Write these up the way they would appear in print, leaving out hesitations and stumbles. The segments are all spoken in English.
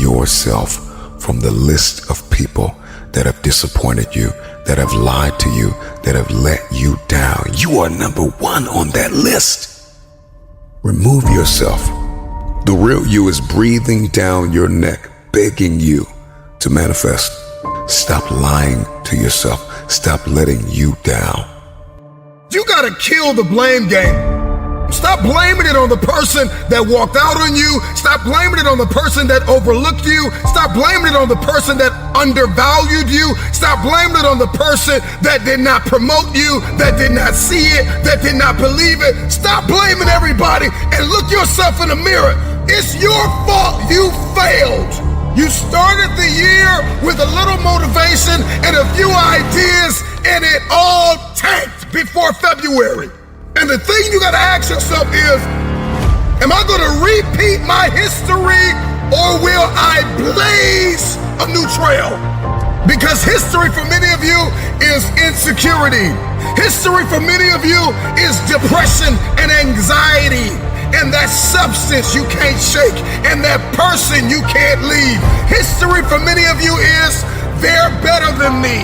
yourself from the list of people that have disappointed you, that have lied to you, that have let you down. You are number one on that list. Remove yourself. The real you is breathing down your neck, begging you to manifest. Stop lying to yourself. Stop letting you down. You gotta kill the blame game. Stop blaming it on the person that walked out on you. Stop blaming it on the person that overlooked you. Stop blaming it on the person that undervalued you. Stop blaming it on the person that did not promote you, that did not see it, that did not believe it. Stop blaming everybody and look yourself in the mirror. It's your fault you failed. You started the year with a little motivation and a few ideas, and it all tanked before February. And the thing you gotta ask yourself is, am I gonna repeat my history, or will I blaze a new trail? Because history for many of you is insecurity. History for many of you is depression and anxiety, and that substance you can't shake, and that person you can't leave. History for many of you is, they're better than me.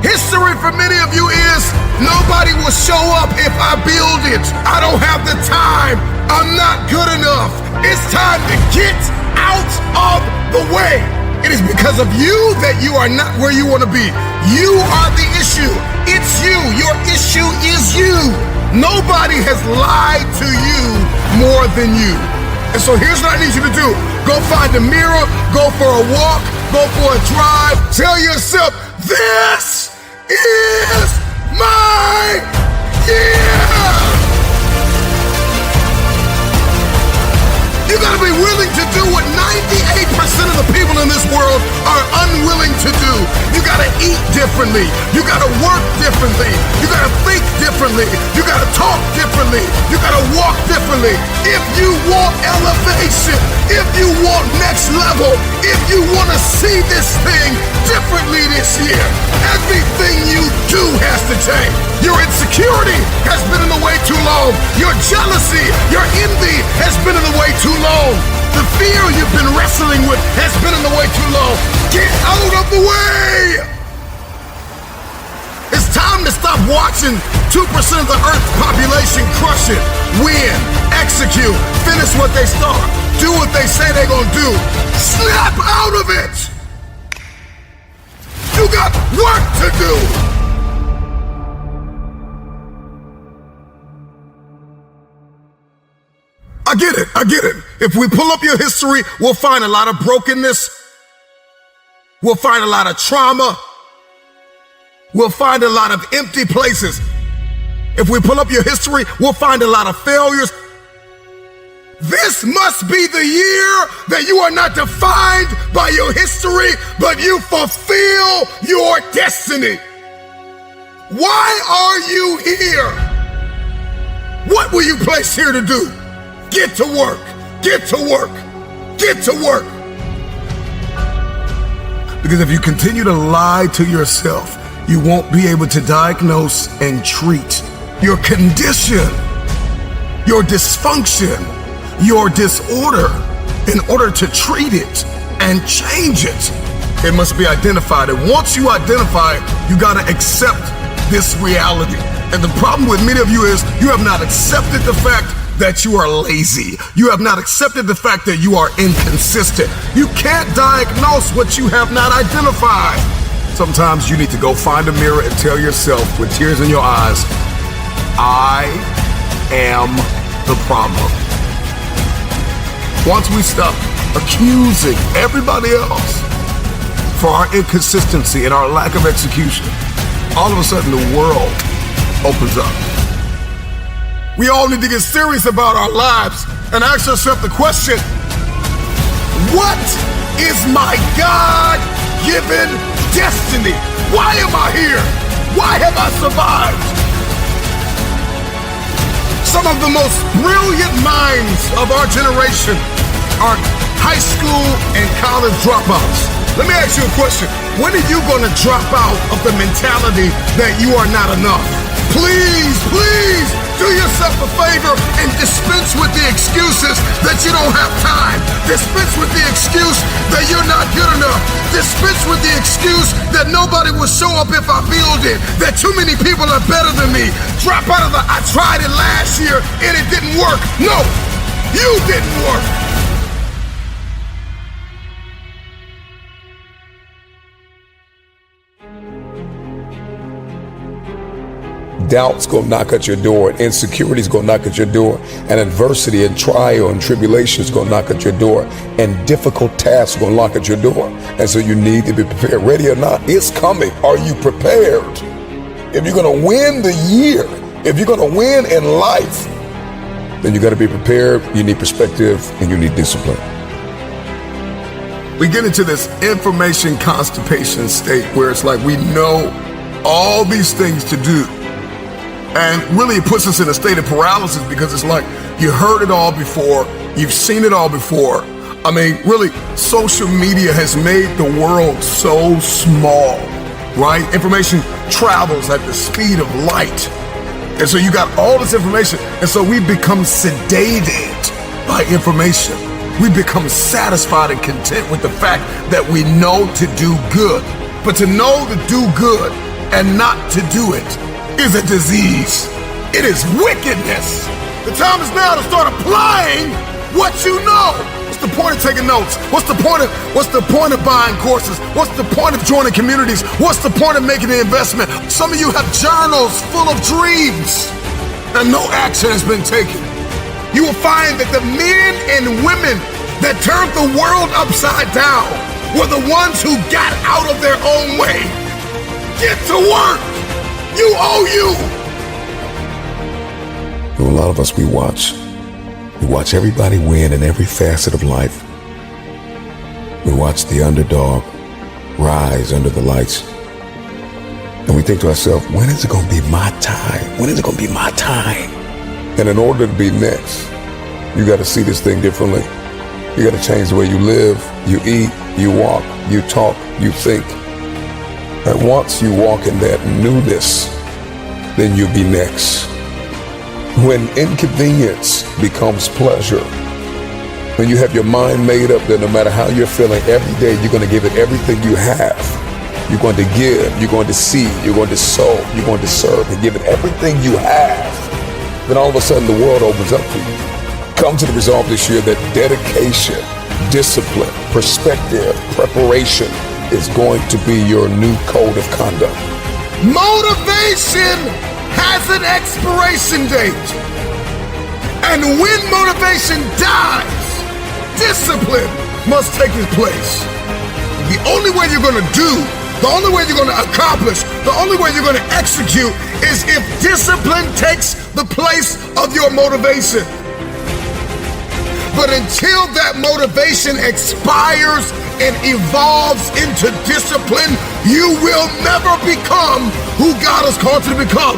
History for many of you is, nobody will show up if I build it. I don't have the time. I'm not good enough. It's time to get out of the way. It is because of you that you are not where you want to be. You are the issue. It's you. Your issue is you. Nobody has lied to you more than you. And so here's what I need you to do. Go find a mirror, go for a walk, go for a drive. Tell yourself, this is my year. You gotta be willing to do what 98% of the people in this world are unwilling to do. You gotta eat differently. You gotta work differently. You gotta think differently. You gotta talk differently. You gotta walk differently. If you want elevation, if you want next level, if you wanna see this thing differently this year, everything you do has to change. Your insecurity has been in the way too long. Your jealousy, your envy has been in the way too long. The fear you've been wrestling with has been in the way too long. Get out of the way! It's time to stop watching 2% of the Earth's population crush it, win, execute, finish what they start, do what they say they're gonna do. Snap out of it! You got work to do! I get it. If we pull up your history, we'll find a lot of brokenness. We'll find a lot of trauma. We'll find a lot of empty places. If we pull up your history, we'll find a lot of failures. This must be the year that you are not defined by your history, but you fulfill your destiny. Why are you here? What were you placed here to do? Get to work, get to work, get to work. Because if you continue to lie to yourself, you won't be able to diagnose and treat your condition, your dysfunction, your disorder in order to treat it and change it. It must be identified. And once you identify it, you gotta accept this reality. And the problem with many of you is you have not accepted the fact that you are lazy. You have not accepted the fact that you are inconsistent. You can't diagnose what you have not identified. Sometimes you need to go find a mirror and tell yourself with tears in your eyes, I am the problem. Once we stop accusing everybody else for our inconsistency and our lack of execution, all of a sudden the world opens up. We all need to get serious about our lives and ask ourselves the question, what is my God-given destiny? Why am I here? Why have I survived? Some of the most brilliant minds of our generation are high school and college dropouts. Let me ask you a question. When are you gonna drop out of the mentality that you are not enough? Please, do yourself a favor and dispense with the excuses that you don't have time. Dispense with the excuse that you're not good enough. Dispense with the excuse that nobody will show up if I build it, that too many people are better than me. Drop out of the I tried it last year and it didn't work. No, you didn't work. Doubt's gonna knock at your door, and insecurity's gonna knock at your door, and adversity and trial and tribulation's gonna knock at your door, and difficult tasks gonna knock at your door. And so you need to be prepared. Ready or not, it's coming. Are you prepared? If you're gonna win the year, if you're gonna win in life, then you gotta be prepared. You need perspective and you need discipline. We get into this information constipation state where it's like we know all these things to do. And really it puts us in a state of paralysis because it's like you heard it all before, you've seen it all before. I mean, really, social media has made the world so small, right? Information travels at the speed of light. And so you got all this information. And so we become sedated by information. We become satisfied and content with the fact that we know to do good. But to know to do good and not to do it is a disease. It is wickedness. The time is now to start applying what you know. What's the point of taking notes? What's the point of buying courses? What's the point of joining communities? What's the point of making an investment? Some of you have journals full of dreams and no action has been taken. You will find that the men and women that turned the world upside down were the ones who got out of their own way. Get to work. You owe you. A lot of us, we watch everybody win in every facet of life. We watch the underdog rise under the lights. And we think to ourselves, when is it going to be my time? When is it going to be my time? And in order to be next, you got to see this thing differently. You got to change the way you live, you eat, you walk, you talk, you think. And once you walk in that newness, then you'll be next. When inconvenience becomes pleasure, when you have your mind made up that no matter how you're feeling every day, you're going to give it everything you have. You're going to give, you're going to see, you're going to sow, you're going to serve and give it everything you have. Then all of a sudden the world opens up to you. Come to the resolve this year that dedication, discipline, perspective, preparation is going to be your new code of conduct. Motivation has an expiration date. And when motivation dies, discipline must take its place. The only way you're going to do, the only way you're going to accomplish, the only way you're going to execute is if discipline takes the place of your motivation. But until that motivation expires and evolves into discipline, you will never become who God has called you to become.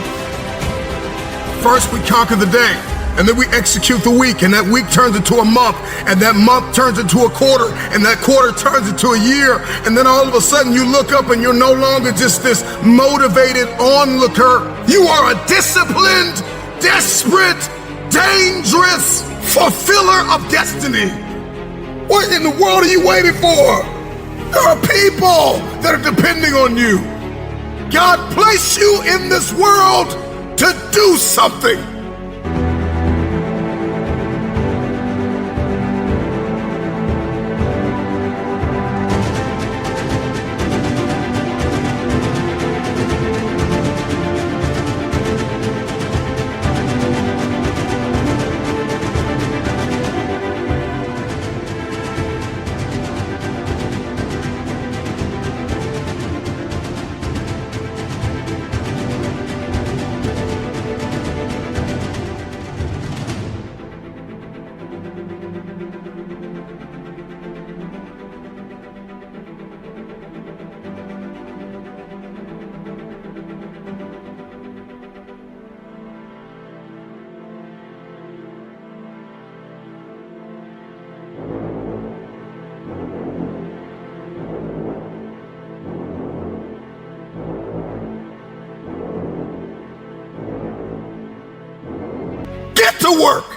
First, we conquer the day, and then we execute the week, and that week turns into a month, and that month turns into a quarter, and that quarter turns into a year, and then all of a sudden you look up and you're no longer just this motivated onlooker. You are a disciplined, desperate, dangerous fulfiller of destiny. What in the world are you waiting for? There are people that are depending on you. God placed you in this world to do something. Get to work.